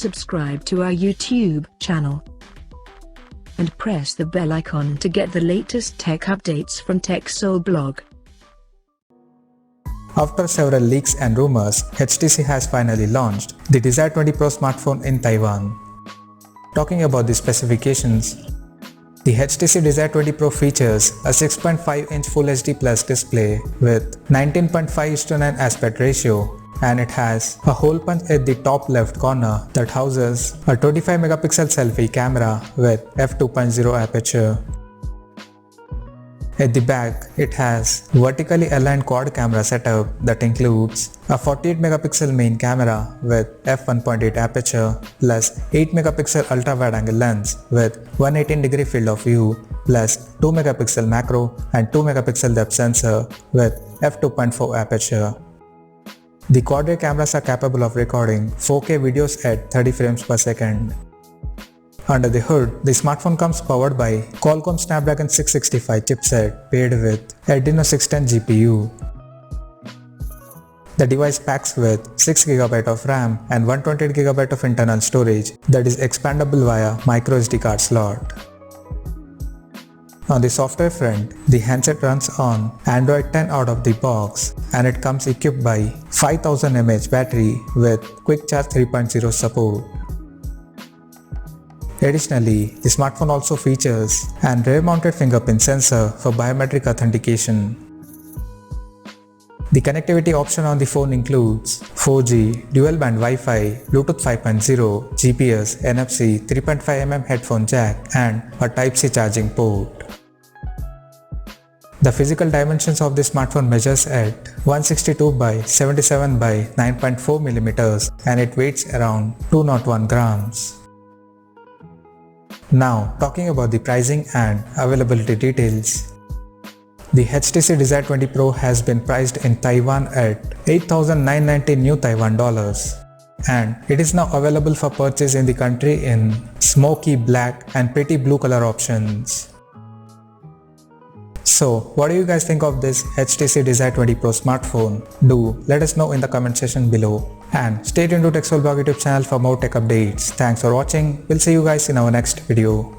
subscribe to our YouTube channel and press the bell icon to get the latest tech updates from TechSole Blog. After several leaks and rumors, HTC has finally launched the Desire 20 Pro smartphone in Taiwan. Talking about the specifications, the HTC Desire 20 Pro features a 6.5-inch Full HD Plus display with 19.5:9 aspect ratio, and it has a hole punch at the top left corner that houses a 25-megapixel selfie camera with f2.0 aperture. At the back, it has vertically aligned quad camera setup that includes a 48-megapixel main camera with f1.8 aperture plus 8-megapixel ultra-wide-angle lens with 118-degree field of view plus 2-megapixel macro and 2-megapixel depth sensor with f2.4 aperture. The quad-ray cameras are capable of recording 4K videos at 30 frames per second. Under the hood, the smartphone comes powered by Qualcomm Snapdragon 665 chipset paired with Adreno 610 GPU. The device packs with 6GB of RAM and 128GB of internal storage that is expandable via microSD card slot. On the software front, the handset runs on Android 10 out of the box, and it comes equipped by 5000 mAh battery with Quick Charge 3.0 support. Additionally, the smartphone also features an rear-mounted fingerprint sensor for biometric authentication. The connectivity option on the phone includes 4G, dual-band Wi-Fi, Bluetooth 5.0, GPS, NFC, 3.5mm headphone jack, and a Type-C charging port. The physical dimensions of the smartphone measures at 162 by 77 by 9.4 mm, and it weighs around 201 grams. Now, talking about the pricing and availability details. The HTC Desire 20 Pro has been priced in Taiwan at 8,990 new Taiwan dollars, and it is now available for purchase in the country in smoky black and pretty blue color options. So, what do you guys think of this HTC Desire 20 Pro smartphone? Do let us know in the comment section below. And stay tuned to TechSole Blog YouTube channel for more tech updates. Thanks for watching. We'll see you guys in our next video.